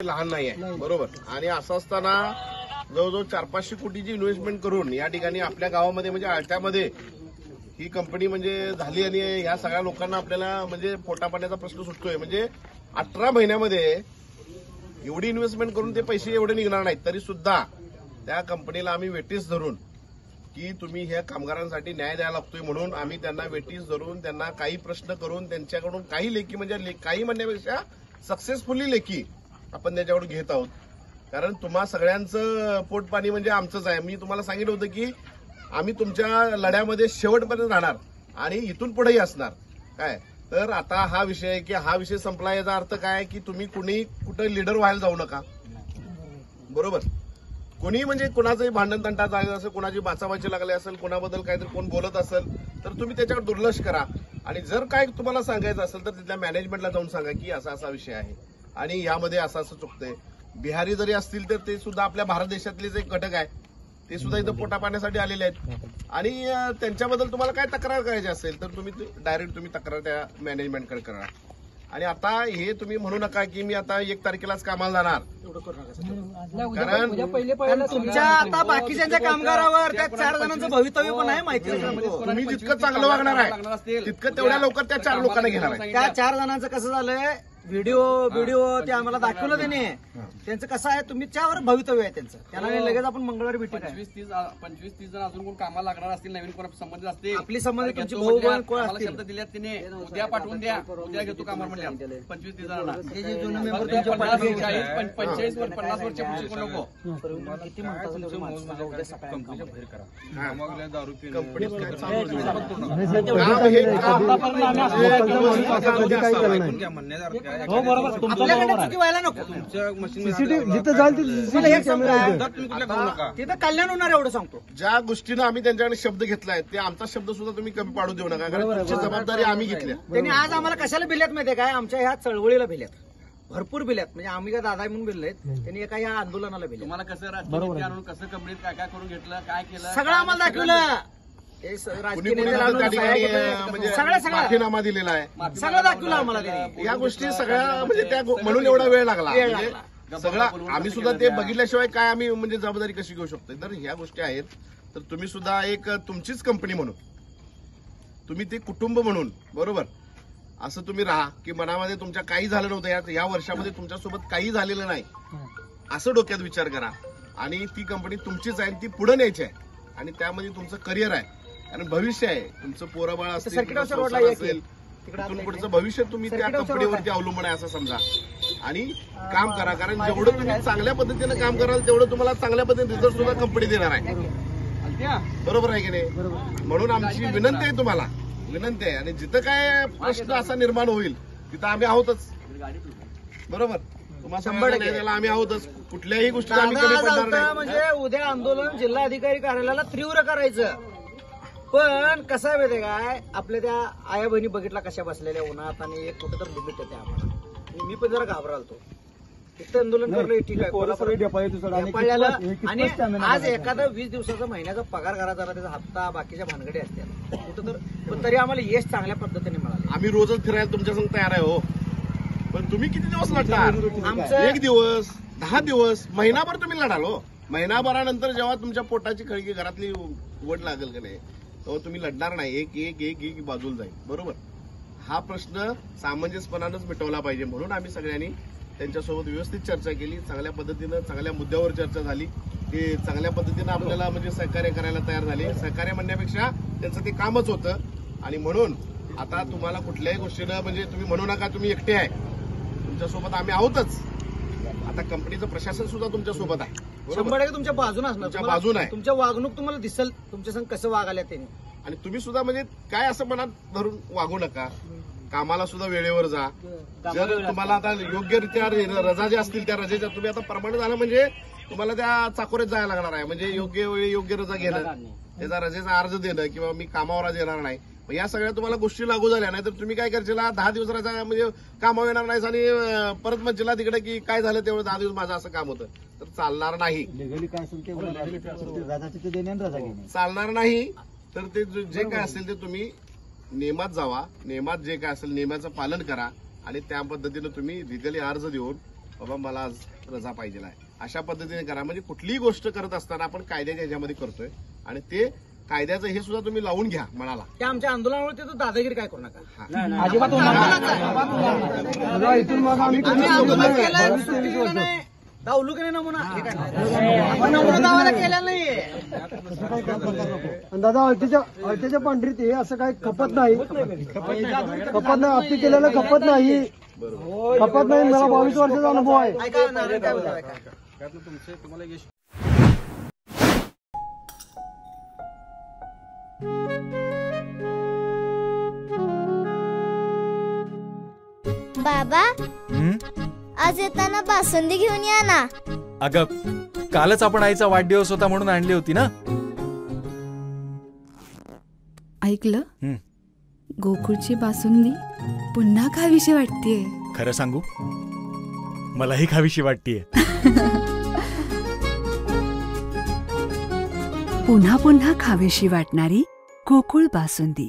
लहान नाही आहे, बरोबर. आणि असं असताना जवळजवळ 400-500 कोटीची इन्व्हेस्टमेंट करून या ठिकाणी आपल्या गावामध्ये म्हणजे आळत्यामध्ये ही कंपनी म्हणजे झाली आणि ह्या सगळ्या लोकांना आपल्याला म्हणजे पोटापाण्याचा प्रश्न सुटतोय. म्हणजे 18 महिन्यामध्ये एवढी इन्व्हेस्टमेंट करून ते पैसे एवढे निघणार नाहीत, तरी सुद्धा त्या कंपनीला आम्ही वेटीस धरून की तुम्ही ह्या कामगारांसाठी न्याय द्यायला लागतोय म्हणून आम्ही त्यांना वेटीस धरून त्यांना काही प्रश्न करून त्यांच्याकडून काही लेखी म्हणजे काही म्हणण्यापेक्षा सक्सेसफुली लेखी आपण त्याच्याकडून घेत आहोत. कारण तुम्हा सगळ्यांचं पोटपाणी म्हणजे आमचंच आहे. मी तुम्हाला सांगितलं होतं की आम्ही तुमच्या लढ्यामध्ये शेवटपर्यंत राहणार आणि इथून पुढेही असणार. काय तर आता हा विषय आहे की हा विषय संपला, याचा अर्थ काय की तुम्ही कुणी कुठं लीडर व्हायला जाऊ नका, बरोबर. कोणी म्हणजे कोणाचंही भांडण तंटा झालेला असेल, कोणाची बाचाबाची लागली असेल, कोणाबद्दल काहीतरी कोण बोलत असेल तर तुम्ही त्याच्याकडे दुर्लक्ष करा. आणि जर काय तुम्हाला सांगायचं असेल तर तिथल्या मॅनेजमेंटला जाऊन सांगा की असा असा विषय आहे आणि यामध्ये असं असं चुकतंय. बिहारी जरी असतील तर ते सुद्धा आपल्या भारत देशातलेच एक घटक आहे, ते सुद्धा इथं पोटा पाण्यासाठी आलेले आहेत. आणि त्यांच्याबद्दल तुम्हाला काय तक्रार करायची असेल तर तुम्ही डायरेक्ट तुम्ही तक्रार त्या मॅनेजमेंटकडे करा. आणि आता हे तुम्ही म्हणू नका की मी आता 1 तारखेलाच कामाला जाणार, कारण तुमच्या आता बाकीच्या कामगारावर त्या 4 जणांचं भवितव्य पण आहे माहिती आहे. तुम्ही जितकं चांगलं वागणार आहे तितकं तेवढ्या लवकर त्या 4 लोकांना घेणार आहे. त्या 4 जणांचं कसं झालंय, व्हिडिओ ते आम्हाला दाखवलं त्याने. त्यांचं कसं आहे, तुमच्यावर भवितव्य आहे त्यांचं. त्यांना लगेच आपण मंगळवारी भेटू. 25-30 जण अजून कोण कामाला लागणार असतील, नवीन कोण संबंधित असतील, आपली संबंधित तुमची भाऊ बहीण कोण असतील, शब्द दिल्यात तिने उद्या पाठवून द्या, उद्या घेतो कामावर म्हणल्या 25-30 जणांना. 45 वर 50 वरच्या पुढचे कोण नको. किती म्हणतात उद्या सकाळी कंपनीच्या बाहेर करा. दारू आपल्याकडे चुकी व्हायला नको. जिथं जाईल तिथं कल्याण होणार एवढं सांगतो. ज्या गोष्टीनं आम्ही त्यांच्याकडे शब्द घेतलाय ते आमचा शब्द सुद्धा तुम्ही कमी पाडू देऊ नका, कारण तुमची जबाबदारी आम्ही घेतल्या. त्यांनी आज आम्हाला कशाला भिल्यात माहितीये काय, आमच्या ह्या चळवळीला भिल्यात, भरपूर भिल्यात. म्हणजे आम्ही काय दादा म्हणून भिल्लेत, त्यांनी एका ह्या आंदोलनाला भिले. तुम्हाला कसं राजकीय आणून कसं कंपनीत काय काय करून घेतलं, काय केलं, सगळं आम्हाला दाखवलं. राजकीय म्हणजे माफीनामा दिलेला आहे, सगळं दाखवलं आम्हाला त्यांनी. या गोष्टी सगळ्या म्हणजे त्या म्हणून एवढा वेळ लागला. म्हणजे सगळं आम्ही सुद्धा ते बघितल्याशिवाय काय आम्ही म्हणजे जबाबदारी कशी घेऊ शकतो. तर ह्या गोष्टी आहेत. तर तुम्ही सुद्धा एक तुमचीच कंपनी म्हणून, तुम्ही ते कुटुंब म्हणून, बरोबर, असं तुम्ही राहा की मनामध्ये तुमच्या काही झालं नव्हतं, या वर्षामध्ये तुमच्यासोबत काही झालेलं नाही असं डोक्यात विचार करा. आणि ती कंपनी तुमचीच आहे, ती पुढे न्यायची आहे आणि त्यामध्ये तुमचं करिअर आहे आणि भविष्य आहे. तुमचं पोराबाळ असेल, तिथून पुढचं भविष्य तुम्ही त्या कंपनीवरती अवलंबून आहे असं समजा आणि काम करा. कारण जेवढं तुम्ही चांगल्या पद्धतीनं काम कराल तेवढं तुम्हाला चांगल्या पद्धतीने रिझल्ट सुद्धा कंपनी देणार आहे, बरोबर आहे की नाही. म्हणून आमची विनंती आहे, तुम्हाला विनंती आहे. आणि जिथं काय प्रश्न असा निर्माण होईल तिथं आम्ही आहोतच, बरोबर. तुम्हाला 100% आम्ही आहोतच. कुठल्याही गोष्टी आम्ही कमी पडणार नाही. म्हणजे उद्या आंदोलन जिल्हाधिकारी कार्यालयाला तीव्र करायचं. पण कसं आहे माहिती काय, आपल्या त्या आया बहिणी बघितला कशा बसलेल्या उन्हात आणि एक कुठं तर लिमिट येते आम्हाला. मी पण जरा घाबरालतो. इथं आंदोलन करणं ठीक आहे. आणि आज एखादा 20 दिवसाचा महिन्याचा पगार घरात झाला, त्याचा हप्ता बाकीच्या भानगडी असतात कुठं तर, पण तरी आम्हाला यश चांगल्या पद्धतीने मिळाले. आम्ही रोजच फिरायला तुमच्या संग तयार आहे हो, पण तुम्ही किती दिवस लढणार. आमचं 1 दिवस, 10 दिवस, महिनाभर तुम्ही लढाल हो. महिनाभरानंतर जेव्हा तुमच्या पोटाची खळगी घरातली वड लागेल का नाही तेव्हा तुम्ही लढणार नाही. एक बाजूला जाईल, बरोबर. हा प्रश्न सामंजस्यपणानंच मिटवला पाहिजे म्हणून आम्ही सगळ्यांनी त्यांच्यासोबत व्यवस्थित चर्चा केली. चांगल्या पद्धतीनं चांगल्या मुद्द्यावर चर्चा झाली. ते चांगल्या पद्धतीनं आपल्याला म्हणजे सहकार्य करायला तयार झाले. सहकार्य म्हणण्यापेक्षा त्यांचं ते कामच होतं. आणि म्हणून आता तुम्हाला कुठल्याही गोष्टीनं म्हणजे तुम्ही म्हणू नका तुम्ही एकटे आहे, तुमच्यासोबत आम्ही आहोतच. आता कंपनीचं प्रशासन सुद्धा तुमच्यासोबत आहे, 100% तुमच्या बाजूने असणार, तुमच्या बाजूने आहे. तुमच्या वागणूक तुम्हाला दिसेल, तुमच्या संग कसं वागायला त्यांनी. आणि तुम्ही सुद्धा म्हणजे काय असं मनात धरून वागू नका. कामाला सुद्धा वेळेवर जा. जर तुम्हाला आता योग्यरित्या रजा ज्या असतील त्या रजेच्या तुम्ही आता परमनंट झाला म्हणजे तुम्हाला त्या चाकोरीत जायला लागणार आहे. म्हणजे योग्य वेळी योग्य रजा घेणं, त्याचा रजेचा अर्ज देणं किंवा मी कामावर आज येणार नाही, या सगळ्या तुम्हाला गोष्टी लागू झाल्या नाही तर तुम्ही काय करशील 10 दिवस रजा म्हणजे कामावर येणार नाही आणि परत म्हणशील तिकडे की काय झालं तेवढं 10 दिवस माझं असं काम होतं, तर चालणार नाही. चालणार नाही. तर ते जे काय असेल ते तुम्ही नियमात जावा, नियमात जे काय असेल नियमाचं पालन करा आणि त्या पद्धतीनं तुम्ही लिगली अर्ज देऊन बाबा मला आज रजा पाहिजे आहे, अशा पद्धतीने करा. म्हणजे कुठलीही गोष्ट करत असताना आपण कायद्याच्या ह्याच्यामध्ये करतोय आणि ते कायद्याचं हे सुद्धा तुम्ही लावून घ्या मनाला. त्या आमच्या आंदोलनामुळे ते दादागिरी काय करू नका. अजिबात दादा इथून मग आम्ही आम्ही आंदोलन केलं, सुट्टी दिलं नाही. दावलू की नाही नमुना? हे काय? आपण नमुना दावाला केलेला नाहीये. दादा अळत्याच्या पांढरीत हे असं काही खपत नाही, खपत नाही, आपली केलेलं खपत नाही, खपत नाही. मला 22 वर्षाचा अनुभव आहे. ऐका नारायण काय बोलतो ऐका. तुम्हाला यश बाबा आज येताना बासुंदी घेऊन या ना. अगं कालच आपण आईचा वाढदिवस होता म्हणून आणली होती ना. ऐकलं, गोकुळची बासुंदी पुन्हा खावीशी वाटतेय. खरं सांगू, मलाही खावीशी वाटतेय. पुन्हा पुन्हा खावीशी वाटणारी गोकुळ बासुंदी.